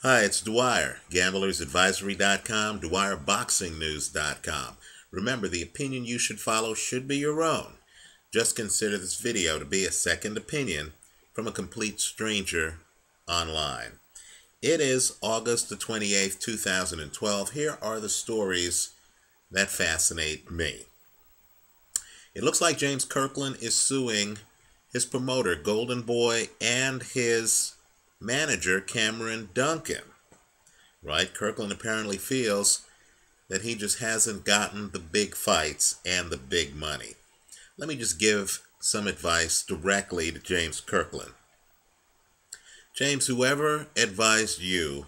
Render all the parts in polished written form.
Hi, it's Dwyer, gamblersadvisory.com, dwyerboxingnews.com. Remember, the opinion you should follow should be your own. Just consider this video to be a second opinion from a complete stranger online. It is August the 28th, 2012. Here are the stories that fascinate me. It looks like James Kirkland is suing his promoter, Golden Boy, and his manager, Cameron Duncan. Right? Kirkland apparently feels that he just hasn't gotten the big fights and the big money. Let me just give some advice directly to James Kirkland. James, whoever advised you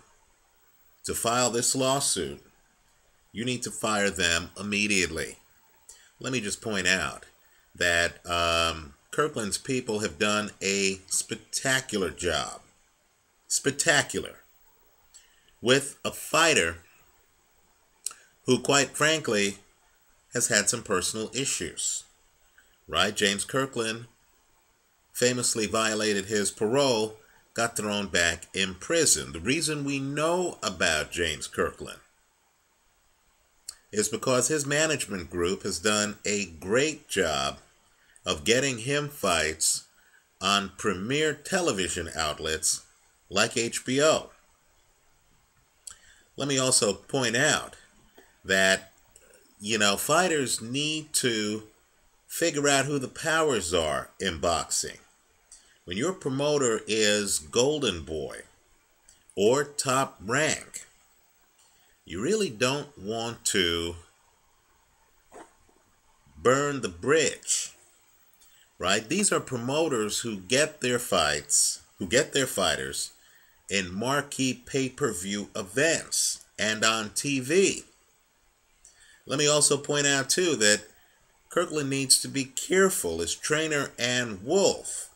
to file this lawsuit, you need to fire them immediately. Let me just point out that Kirkland's people have done a spectacular job. Spectacular. With a fighter who, quite frankly, has had some personal issues. Right? James Kirkland famously violated his parole, got thrown back in prison. The reason we know about James Kirkland is because his management group has done a great job of getting him fights on premier television outlets like HBO. Let me also point out that, fighters need to figure out who the powers are in boxing. When your promoter is Golden Boy or Top Rank, you really don't want to burn the bridge, right? These are promoters who get their fighters in marquee pay-per-view events and on TV. Let me also point out, too, that Kirkland needs to be careful. His trainer, Ann Wolfe,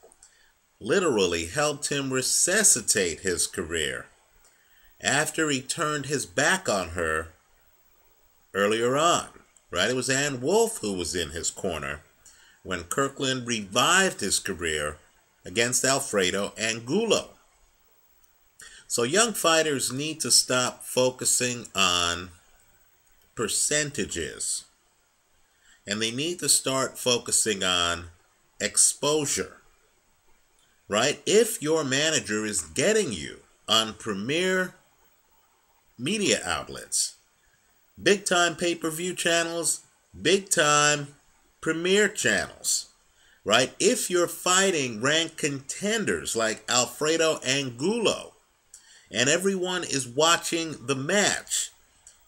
literally helped him resuscitate his career after he turned his back on her earlier on. Right? It was Ann Wolfe who was in his corner when Kirkland revived his career against Alfredo Angulo. So young fighters need to stop focusing on percentages, and they need to start focusing on exposure. Right? If your manager is getting you on premier media outlets, big-time pay-per-view channels, big-time premier channels, right? If you're fighting ranked contenders like Alfredo Angulo, and everyone is watching the match,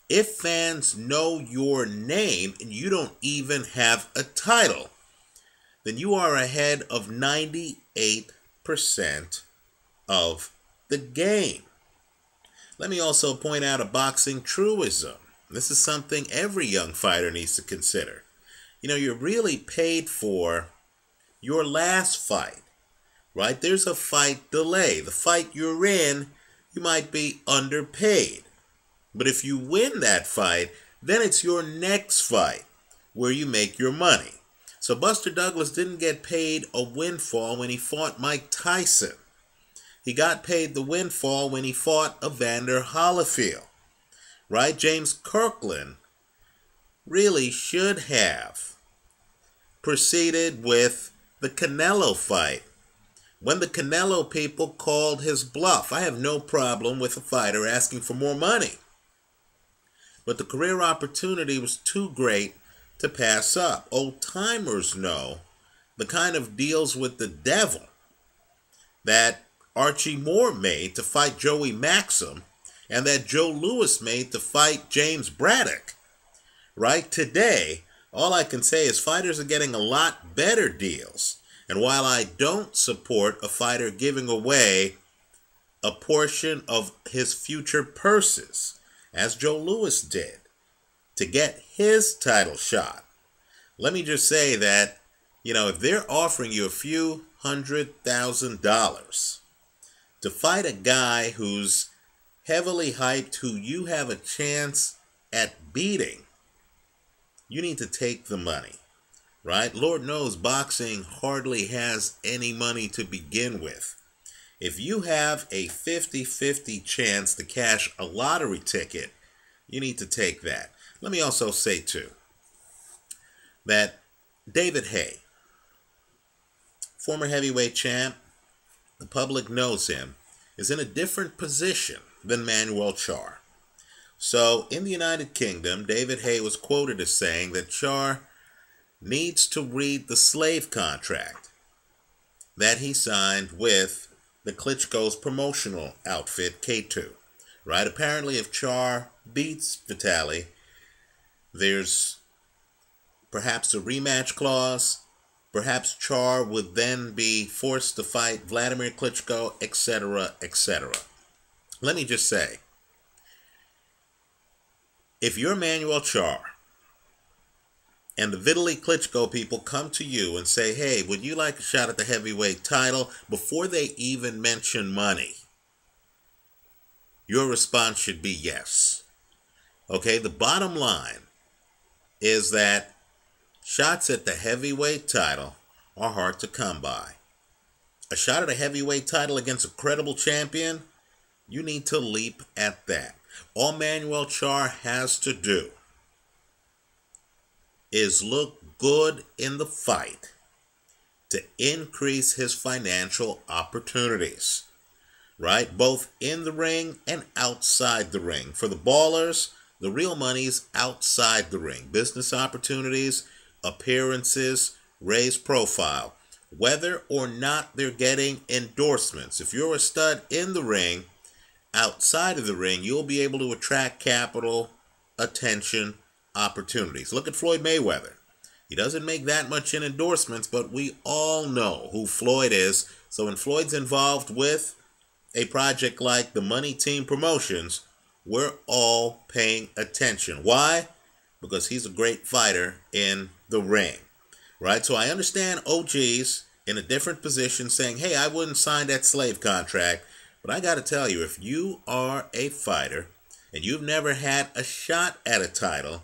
if fans know your name and you don't even have a title, then you are ahead of 98% of the game. Let me also point out a boxing truism. This is something every young fighter needs to consider. You're really paid for your last fight, right? There's a fight delay. The fight you're in, you might be underpaid. But if you win that fight, then it's your next fight where you make your money. So Buster Douglas didn't get paid a windfall when he fought Mike Tyson. He got paid the windfall when he fought Evander Holyfield. Right? James Kirkland really should have proceeded with the Canelo fight when the Canelo people called his bluff. I have no problem with a fighter asking for more money, but the career opportunity was too great to pass up. Old-timers know the kind of deals with the devil that Archie Moore made to fight Joey Maxim and that Joe Louis made to fight James Braddock. Right? Today, all I can say is fighters are getting a lot better deals. And while I don't support a fighter giving away a portion of his future purses, as Joe Louis did, to get his title shot, let me just say that, if they're offering you a few $100,000 to fight a guy who's heavily hyped, who you have a chance at beating, you need to take the money. Right? Lord knows boxing hardly has any money to begin with. If you have a 50-50 chance to cash a lottery ticket, you need to take that. Let me also say, too, that David Haye, former heavyweight champ, the public knows him, is in a different position than Manuel Charr. So, in the United Kingdom, David Haye was quoted as saying that Charr needs to read the slave contract that he signed with the Klitschko's promotional outfit, K2. Right? Apparently, if Charr beats Vitaly, there's perhaps a rematch clause. Perhaps Charr would then be forced to fight Vladimir Klitschko, etc., etc. Let me just say, if you're Manuel Charr and the Vitaly Klitschko people come to you and say, hey, would you like a shot at the heavyweight title, before they even mention money, your response should be yes. Okay, the bottom line is that shots at the heavyweight title are hard to come by. A shot at a heavyweight title against a credible champion, you need to leap at that. All Manuel Charr has to do is look good in the fight to increase his financial opportunities, right? Both in the ring and outside the ring. For the ballers, the real money's outside the ring. Business opportunities, appearances, raise profile. Whether or not they're getting endorsements. If you're a stud in the ring, outside of the ring, you'll be able to attract capital, attention, opportunities. Look at Floyd Mayweather. He doesn't make that much in endorsements, but we all know who Floyd is. So when Floyd's involved with a project like the Money Team Promotions, we're all paying attention. Why? Because he's a great fighter in the ring, right? So I understand OGs in a different position saying, hey, I wouldn't sign that slave contract. But I got to tell you, if you are a fighter and you've never had a shot at a title,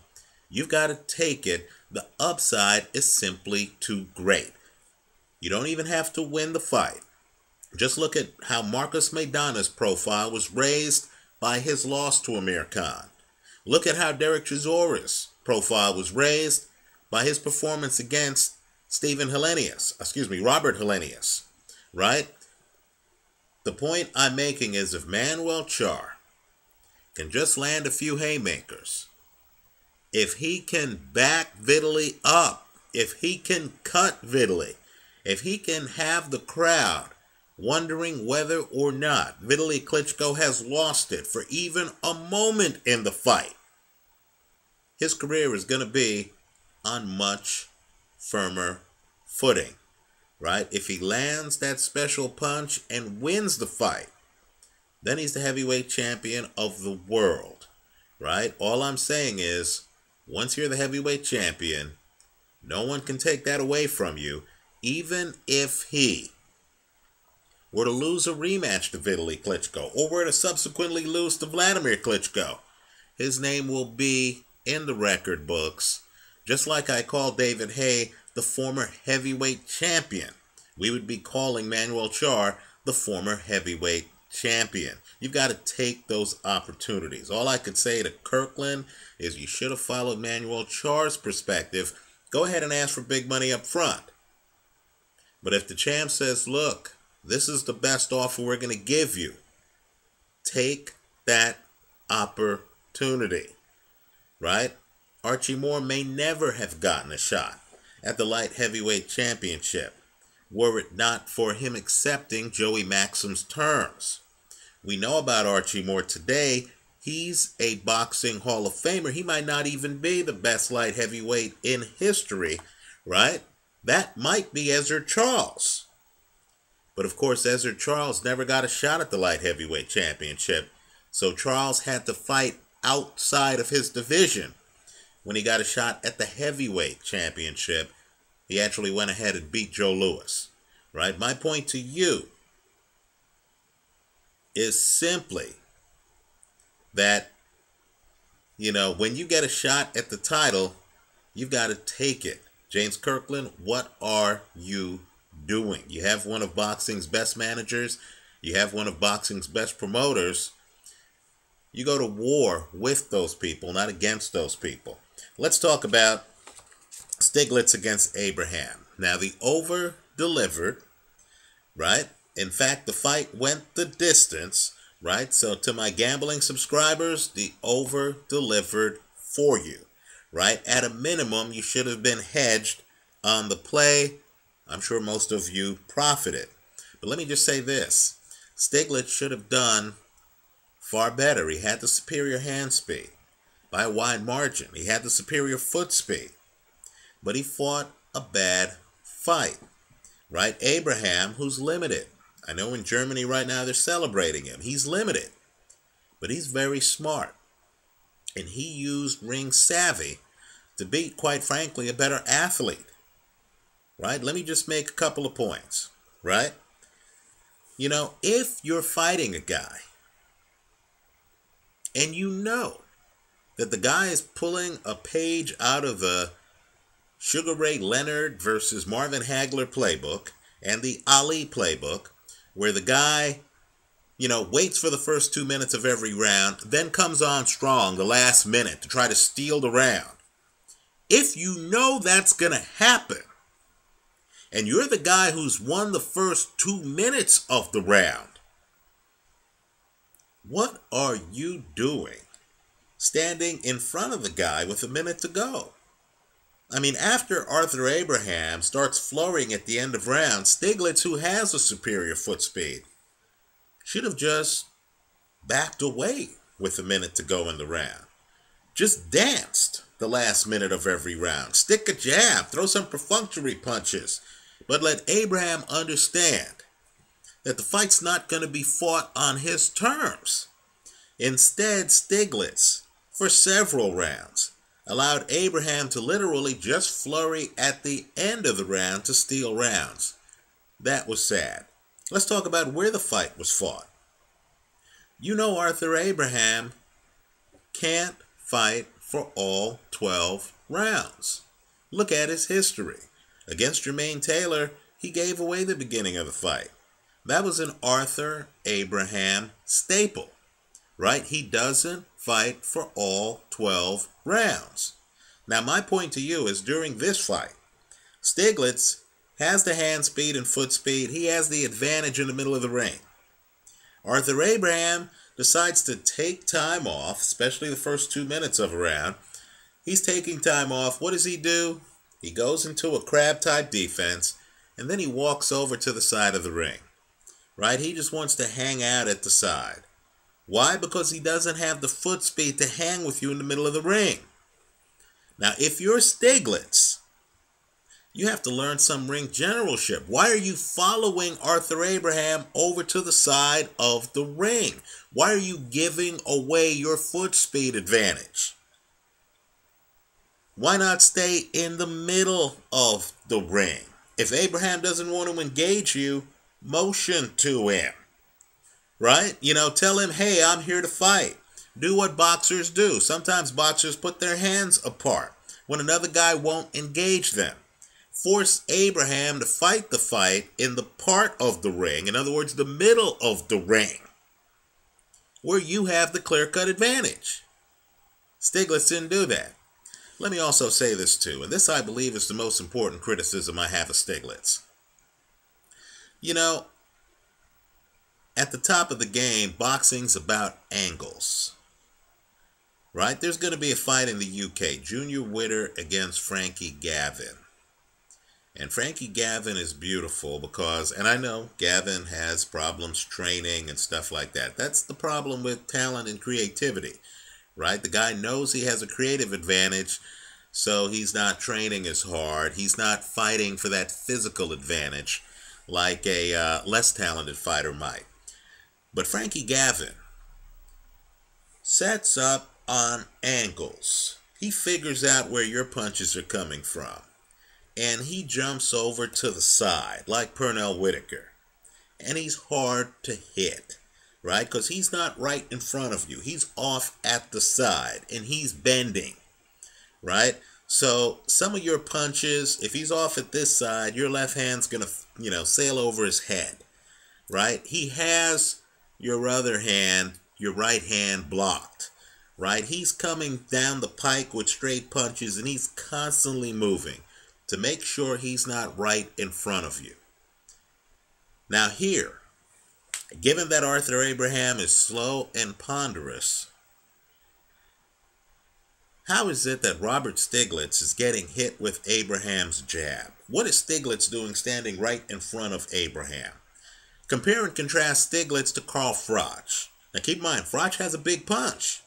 you've got to take it. The upside is simply too great. You don't even have to win the fight. Just look at how Marcus Maidana's profile was raised by his loss to Amir Khan. Look at how Derek Chisora's profile was raised by his performance against Robert Helenius, right? The point I'm making is, if Manuel Charr can just land a few haymakers, if he can back Vitaly up, if he can cut Vitaly, if he can have the crowd wondering whether or not Vitaly Klitschko has lost it for even a moment in the fight, his career is going to be on much firmer footing. Right? If he lands that special punch and wins the fight, then he's the heavyweight champion of the world. Right? All I'm saying is, once you're the heavyweight champion, no one can take that away from you, even if he were to lose a rematch to Vitaly Klitschko, or were to subsequently lose to Vladimir Klitschko. His name will be in the record books, just like I call David Haye the former heavyweight champion. We would be calling Manuel Charr the former heavyweight champion. You've got to take those opportunities. All I could say to Kirkland is, you should have followed Manuel Charr's perspective. Go ahead and ask for big money up front. But if the champ says, look, this is the best offer we're going to give you, take that opportunity, right? Archie Moore may never have gotten a shot at the light heavyweight championship were it not for him accepting Joey Maxim's terms. We know about Archie Moore today. He's a boxing Hall of Famer. He might not even be the best light heavyweight in history, right? That might be Ezra Charles. But of course, Ezra Charles never got a shot at the light heavyweight championship. So Charles had to fight outside of his division. When he got a shot at the heavyweight championship, he actually went ahead and beat Joe Louis, right? My point to you is simply that, when you get a shot at the title, you've got to take it. James Kirkland, what are you doing? You have one of boxing's best managers you have one of boxing's best promoters, you go to war with those people, not against those people. Let's talk about Stieglitz against Abraham. Now, the over delivered, right? In fact, the fight went the distance, right? So to my gambling subscribers, the over delivered for you, right? At a minimum, you should have been hedged on the play. I'm sure most of you profited. But let me just say this. Stieglitz should have done far better. He had the superior hand speed by a wide margin. He had the superior foot speed. But he fought a bad fight, right? Abraham, who's limited. I know in Germany right now they're celebrating him. He's limited, but he's very smart. And he used ring savvy to beat, quite frankly, a better athlete, right? Let me just make a couple of points, right? You know, if you're fighting a guy and you know that the guy is pulling a page out of the Sugar Ray Leonard versus Marvin Hagler playbook and the Ali playbook, where the guy, you know, waits for the first 2 minutes of every round, then comes on strong the last minute to try to steal the round. If you know that's going to happen, and you're the guy who's won the first 2 minutes of the round, what are you doing standing in front of the guy with a minute to go? I mean, after Arthur Abraham starts flurrying at the end of rounds, Stieglitz, who has a superior foot speed, should have just backed away with a minute to go in the round. Just danced the last minute of every round. Stick a jab, throw some perfunctory punches, but let Abraham understand that the fight's not going to be fought on his terms. Instead, Stieglitz, for several rounds, allowed Abraham to literally just flurry at the end of the round to steal rounds. That was sad. Let's talk about where the fight was fought. You know Arthur Abraham can't fight for all 12 rounds. Look at his history. Against Jermaine Taylor, he gave away the beginning of the fight. That was an Arthur Abraham staple, right? He doesn't fight for all 12 rounds. Now, my point to you is during this fight, Stieglitz has the hand speed and foot speed. He has the advantage in the middle of the ring. Arthur Abraham decides to take time off, especially the first 2 minutes of a round. He's taking time off. What does he do? He goes into a crab-type defense, and then he walks over to the side of the ring, right? He just wants to hang out at the side. Why? Because he doesn't have the foot speed to hang with you in the middle of the ring. Now, if you're Stieglitz, you have to learn some ring generalship. Why are you following Arthur Abraham over to the side of the ring? Why are you giving away your foot speed advantage? Why not stay in the middle of the ring? If Abraham doesn't want to engage you, motion to him. Right? You know, tell him, hey, I'm here to fight. Do what boxers do. Sometimes boxers put their hands apart when another guy won't engage them. Force Abraham to fight the fight in the part of the ring, in other words, the middle of the ring, where you have the clear-cut advantage. Stieglitz didn't do that. Let me also say this too, and this I believe is the most important criticism I have of Stieglitz. You know, at the top of the game, boxing's about angles, right? There's going to be a fight in the UK, Junior Witter against Frankie Gavin. And Frankie Gavin is beautiful because, and I know Gavin has problems training and stuff like that. That's the problem with talent and creativity, right? The guy knows he has a creative advantage, so he's not training as hard. He's not fighting for that physical advantage like a less talented fighter might. But Frankie Gavin sets up on angles. He figures out where your punches are coming from. And he jumps over to the side like Pernell Whitaker. And he's hard to hit, right? Because he's not right in front of you. He's off at the side and he's bending, right? So some of your punches, if he's off at this side, your left hand's going to, sail over his head. right? He has your other hand, your right hand blocked, right? He's coming down the pike with straight punches, and he's constantly moving to make sure he's not right in front of you. Now here, given that Arthur Abraham is slow and ponderous, how is it that Robert Stieglitz is getting hit with Abraham's jab? What is Stieglitz doing standing right in front of Abraham? Compare and contrast Stieglitz to Carl Froch. Now keep in mind, Froch has a big punch.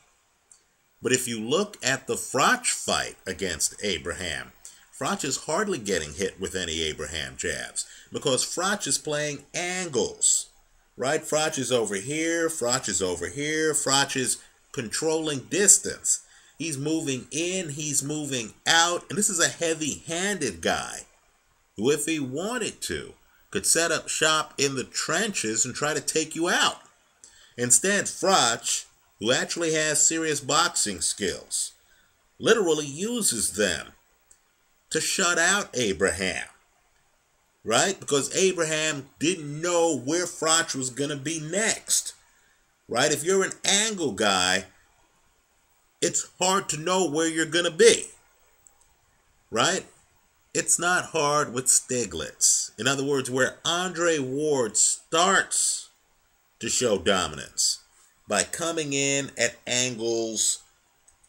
But if you look at the Froch fight against Abraham, Froch is hardly getting hit with any Abraham jabs because Froch is playing angles, right? Froch is over here, Froch is over here, Froch is controlling distance. He's moving in, he's moving out, and this is a heavy-handed guy who, if he wanted to, could set up shop in the trenches and try to take you out. Instead, Froch, who actually has serious boxing skills, literally uses them to shut out Abraham, right? Because Abraham didn't know where Froch was going to be next, right? If you're an angle guy, it's hard to know where you're going to be, right? It's not hard with Stieglitz. In other words, where Andre Ward starts to show dominance by coming in at angles,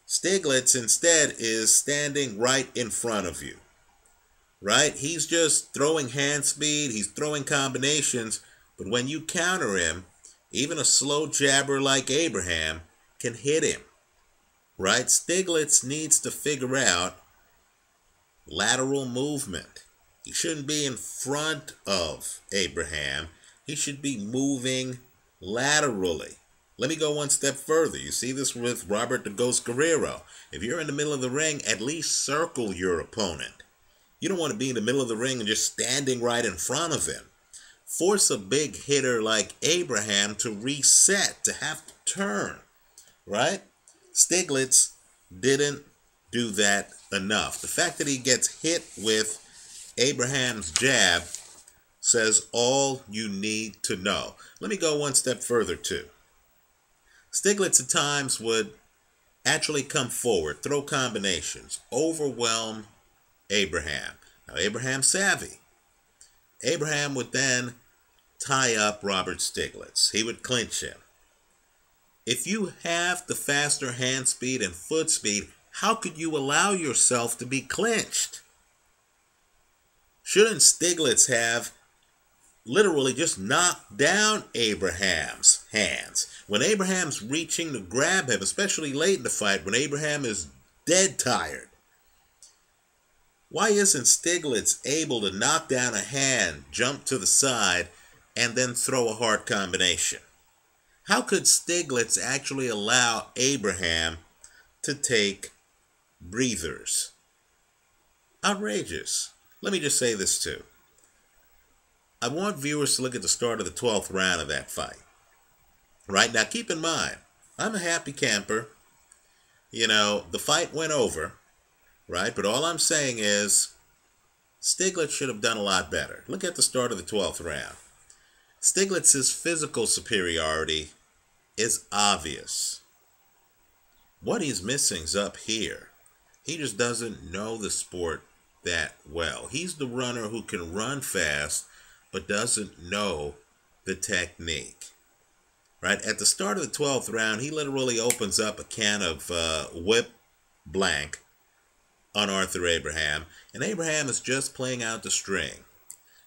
Stieglitz instead is standing right in front of you, right? He's just throwing hand speed, he's throwing combinations, but when you counter him, even a slow jabber like Abraham can hit him, right? Stieglitz needs to figure out lateral movement. He shouldn't be in front of Abraham. He should be moving laterally. Let me go one step further. You see this with Robert the Ghost Guerrero. If you're in the middle of the ring, at least circle your opponent. You don't want to be in the middle of the ring and just standing right in front of him. Force a big hitter like Abraham to reset, to have to turn, right? Stieglitz didn't do that enough. The fact that he gets hit with Abraham's jab says all you need to know. Let me go one step further too. Stieglitz at times would actually come forward, throw combinations, overwhelm Abraham. Now Abraham's savvy. Abraham would then tie up Robert Stieglitz. He would clinch him. If you have the faster hand speed and foot speed, how could you allow yourself to be clinched? Shouldn't Stieglitz have literally just knocked down Abraham's hands? When Abraham's reaching to grab him, especially late in the fight, when Abraham is dead tired, why isn't Stieglitz able to knock down a hand, jump to the side, and then throw a hard combination? How could Stieglitz actually allow Abraham to take breathers? Outrageous. Let me just say this too. I want viewers to look at the start of the 12th round of that fight. Right now, keep in mind, I'm a happy camper. You know, the fight went over, right? But all I'm saying is Stieglitz should have done a lot better. Look at the start of the 12th round. Stieglitz's physical superiority is obvious. What he's missing is up here. He just doesn't know the sport that well. He's the runner who can run fast but doesn't know the technique. Right? At the start of the 12th round, he literally opens up a can of whip blank on Arthur Abraham, and Abraham is just playing out the string.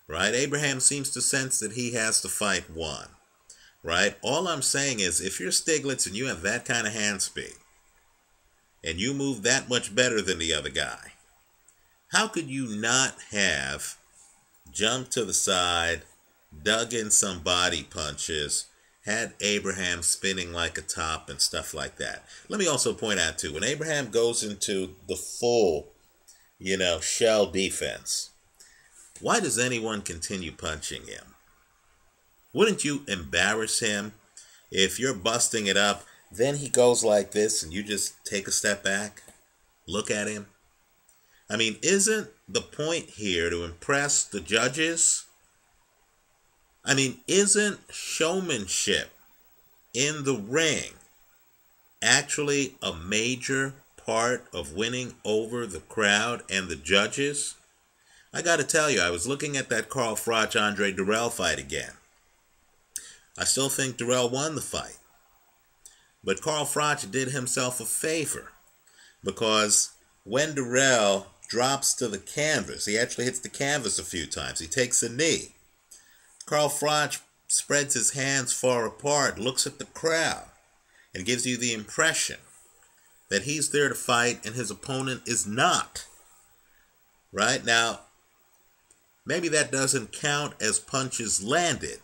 Right? Abraham seems to sense that he has the fight won. Right? All I'm saying is, if you're Stieglitz and you have that kind of hand speed, and you move that much better than the other guy, how could you not have jumped to the side, dug in some body punches, had Abraham spinning like a top and stuff like that? Let me also point out too, when Abraham goes into the full, shell defense, why does anyone continue punching him? Wouldn't you embarrass him if you're busting it up, then he goes like this and you just take a step back, look at him? I mean, isn't the point here to impress the judges? I mean, isn't showmanship in the ring actually a major part of winning over the crowd and the judges? I got to tell you, I was looking at that Carl Froch-Andre Durrell fight again. I still think Durrell won the fight. But Carl Froch did himself a favor, because when Durrell drops to the canvas, he actually hits the canvas a few times. He takes a knee. Carl Froch spreads his hands far apart, looks at the crowd, and gives you the impression that he's there to fight and his opponent is not. Right? Now, maybe that doesn't count as punches landed,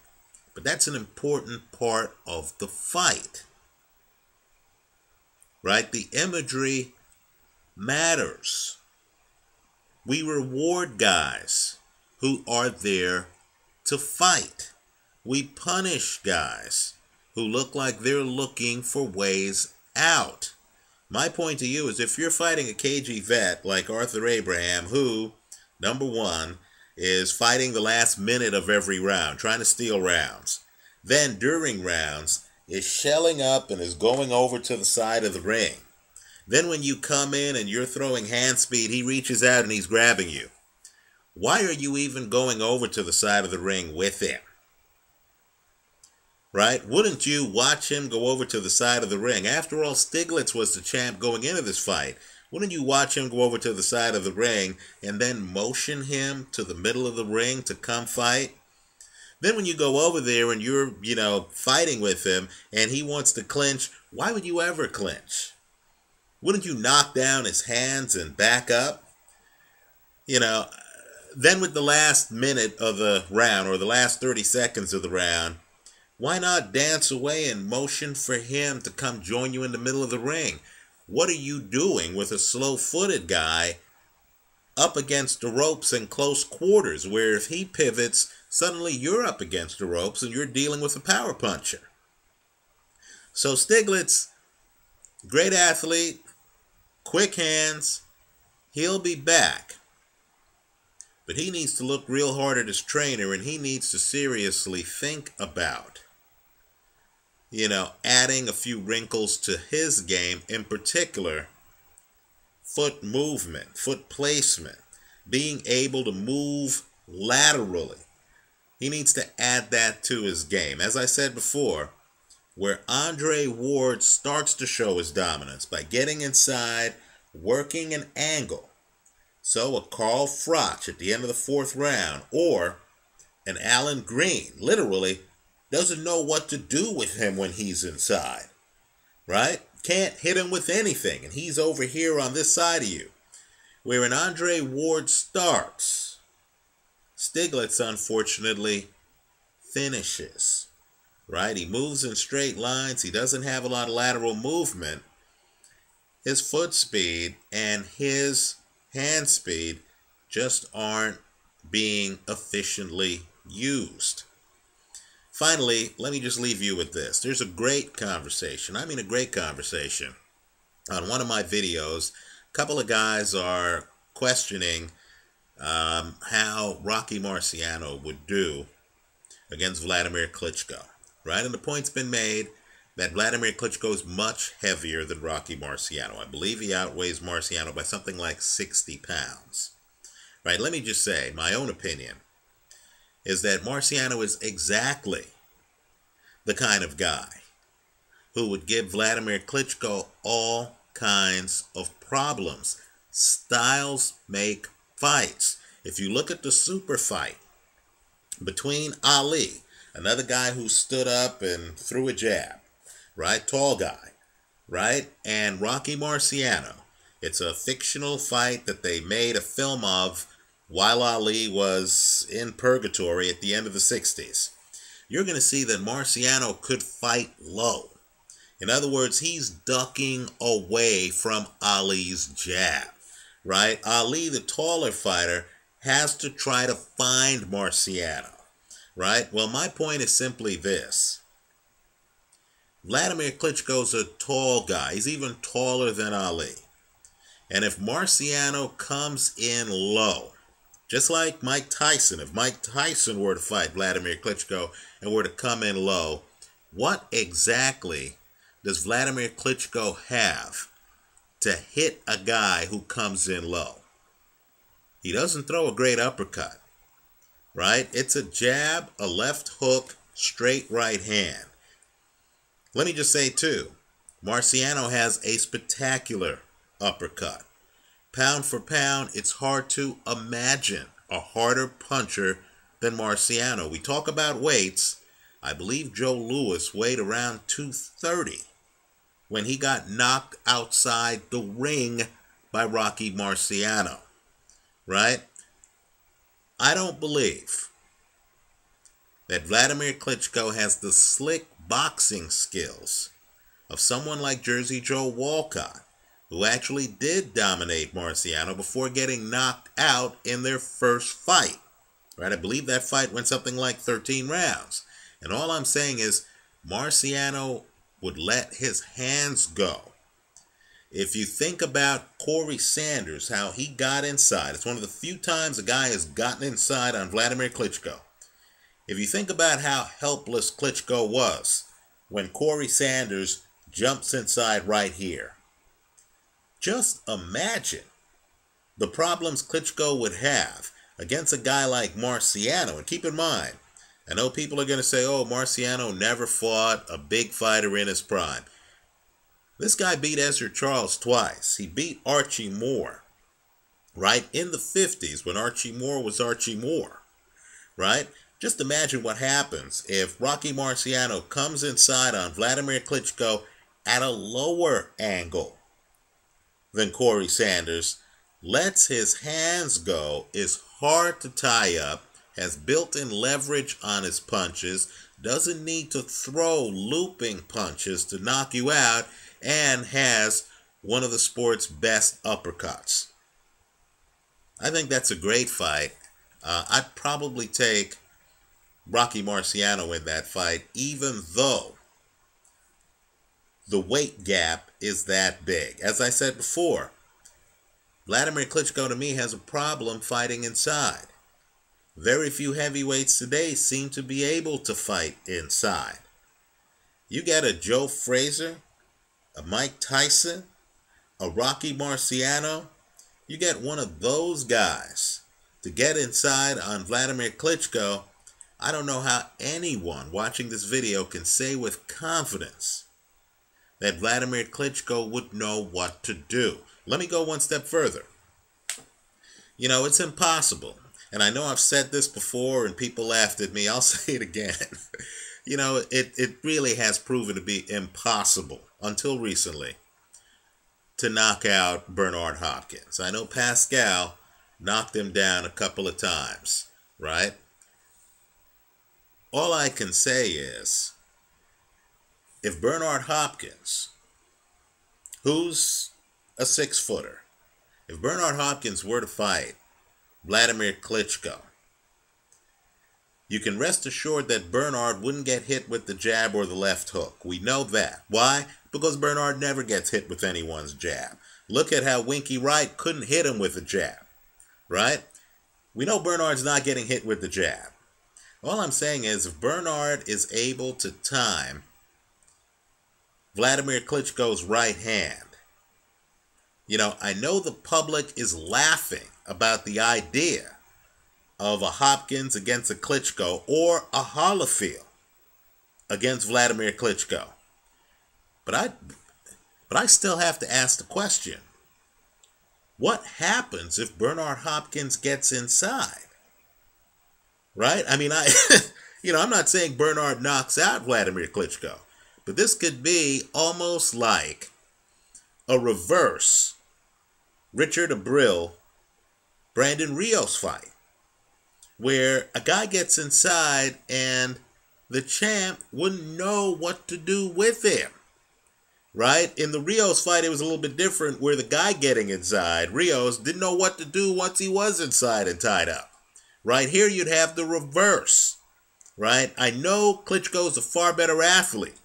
but that's an important part of the fight. Right? The imagery matters. We reward guys who are there to fight. We punish guys who look like they're looking for ways out. My point to you is, if you're fighting a cagey vet like Arthur Abraham, who, number one, is fighting the last minute of every round, trying to steal rounds, then during rounds is shelling up and is going over to the side of the ring. Then when you come in and you're throwing hand speed, he reaches out and he's grabbing you. Why are you even going over to the side of the ring with him? Right? Wouldn't you watch him go over to the side of the ring? After all, Stieglitz was the champ going into this fight. Wouldn't you watch him go over to the side of the ring and then motion him to the middle of the ring to come fight? Then when you go over there and you're, fighting with him and he wants to clinch, why would you ever clinch? Wouldn't you knock down his hands and back up? Then with the last minute of the round, or the last 30 seconds of the round, why not dance away and motion for him to come join you in the middle of the ring? What are you doing with a slow-footed guy up against the ropes in close quarters, where if he pivots, suddenly you're up against the ropes and you're dealing with a power puncher? So Stieglitz, great athlete, quick hands, he'll be back. But he needs to look real hard at his trainer, and he needs to seriously think about, adding a few wrinkles to his game, in particular, foot movement, foot placement, being able to move laterally. He needs to add that to his game. As I said before, where Andre Ward starts to show his dominance by getting inside, working an angle. So a Carl Froch at the end of the fourth round, or an Alan Green, literally doesn't know what to do with him when he's inside, right? Can't hit him with anything, and he's over here on this side of you. Where an Andre Ward starts, Stieglitz, unfortunately, finishes, right? He moves in straight lines. He doesn't have a lot of lateral movement. His foot speed and his hand speed just aren't being efficiently used. Finally, let me just leave you with this. There's a great conversation, on one of my videos. A couple of guys are questioning how Rocky Marciano would do against Vladimir Klitschko, right? And the point's been made that Vladimir Klitschko is much heavier than Rocky Marciano. I believe he outweighs Marciano by something like 60 pounds. Right? Let me just say, my own opinion is that Marciano is exactly the kind of guy who would give Vladimir Klitschko all kinds of problems. Styles make fights. If you look at the super fight between Ali, another guy who stood up and threw a jab, right? Tall guy, right? And Rocky Marciano. It's a fictional fight that they made a film of while Ali was in purgatory at the end of the 60s. You're going to see that Marciano could fight low. In other words, he's ducking away from Ali's jab, right? Ali, the taller fighter, has to try to find Marciano, right? Well, my point is simply this. Vladimir Klitschko's a tall guy. He's even taller than Ali. And if Marciano comes in low, Just like Mike Tyson. If Mike Tyson were to fight Vladimir Klitschko and were to come in low, what exactly does Vladimir Klitschko have to hit a guy who comes in low? He doesn't throw a great uppercut, right? It's a jab, a left hook, straight right hand. Let me just say, too, Marciano has a spectacular uppercut. Pound for pound, it's hard to imagine a harder puncher than Marciano. We talk about weights. I believe Joe Louis weighed around 230 when he got knocked outside the ring by Rocky Marciano, right? I don't believe that Vladimir Klitschko has the slick boxing skills of someone like Jersey Joe Walcott, who actually did dominate Marciano before getting knocked out in their first fight. Right? I believe that fight went something like 13 rounds. And all I'm saying is Marciano would let his hands go. If you think about Corey Sanders, how he got inside, it's one of the few times a guy has gotten inside on Vladimir Klitschko. If you think about how helpless Klitschko was when Corey Sanders jumps inside right here, just imagine the problems Klitschko would have against a guy like Marciano. And keep in mind, I know people are going to say, oh, Marciano never fought a big fighter in his prime. This guy beat Ezra Charles twice. He beat Archie Moore, right, in the 50s when Archie Moore was Archie Moore, right? Just imagine what happens if Rocky Marciano comes inside on Vladimir Klitschko at a lower angle than Corey Sanders, lets his hands go, is hard to tie up, has built-in leverage on his punches, doesn't need to throw looping punches to knock you out, and has one of the sport's best uppercuts. I think that's a great fight. I'd probably take Rocky Marciano in that fight, even though the weight gap is that big. As I said before, Vladimir Klitschko to me has a problem fighting inside. Very few heavyweights today seem to be able to fight inside. You get a Joe Frazier, a Mike Tyson, a Rocky Marciano, you get one of those guys to get inside on Vladimir Klitschko. I don't know how anyone watching this video can say with confidence that Vladimir Klitschko would know what to do. Let me go one step further. You know, it's impossible. And I know I've said this before and people laughed at me. I'll say it again. You know, it really has proven to be impossible until recently to knock out Bernard Hopkins. I know Pascal knocked him down a couple of times, right? All I can say is, if Bernard Hopkins, who's a 6-footer, if Bernard Hopkins were to fight Vladimir Klitschko, you can rest assured that Bernard wouldn't get hit with the jab or the left hook. We know that. Why? Because Bernard never gets hit with anyone's jab. Look at how Winky Wright couldn't hit him with a jab, right? We know Bernard's not getting hit with the jab. All I'm saying is, if Bernard is able to time Vladimir Klitschko's right hand, you know, I know the public is laughing about the idea of a Hopkins against a Klitschko or a Holyfield against Vladimir Klitschko. But I still have to ask the question, what happens if Bernard Hopkins gets inside? Right? I mean, I'm not saying Bernard knocks out Vladimir Klitschko, but this could be almost like a reverse Richard Abril, Brandon Rios fight, where a guy gets inside and the champ wouldn't know what to do with him, right? In the Rios fight, it was a little bit different, where the guy getting inside, Rios, didn't know what to do once he was inside and tied up. Right here, you'd have the reverse, right? I know Klitschko's a far better athlete,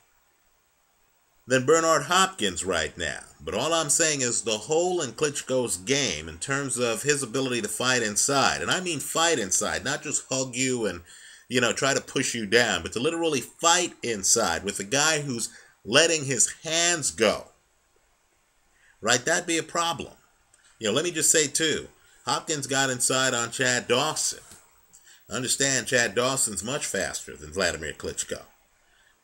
than Bernard Hopkins right now. But all I'm saying is the hole in Klitschko's game in terms of his ability to fight inside, and I mean fight inside, not just hug you and, try to push you down, but to literally fight inside with a guy who's letting his hands go. Right? That'd be a problem. Let me just say, too, Hopkins got inside on Chad Dawson. Understand, Chad Dawson's much faster than Vladimir Klitschko.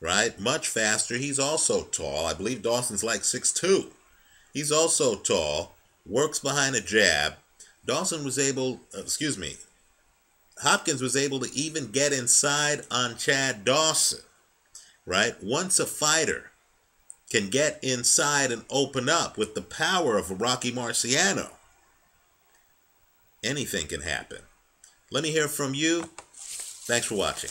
Right? Much faster. He's also tall. I believe Dawson's like 6'2". He's also tall. Works behind a jab. Hopkins was able to even get inside on Chad Dawson. Right? Once a fighter can get inside and open up with the power of a Rocky Marciano, anything can happen. Let me hear from you. Thanks for watching.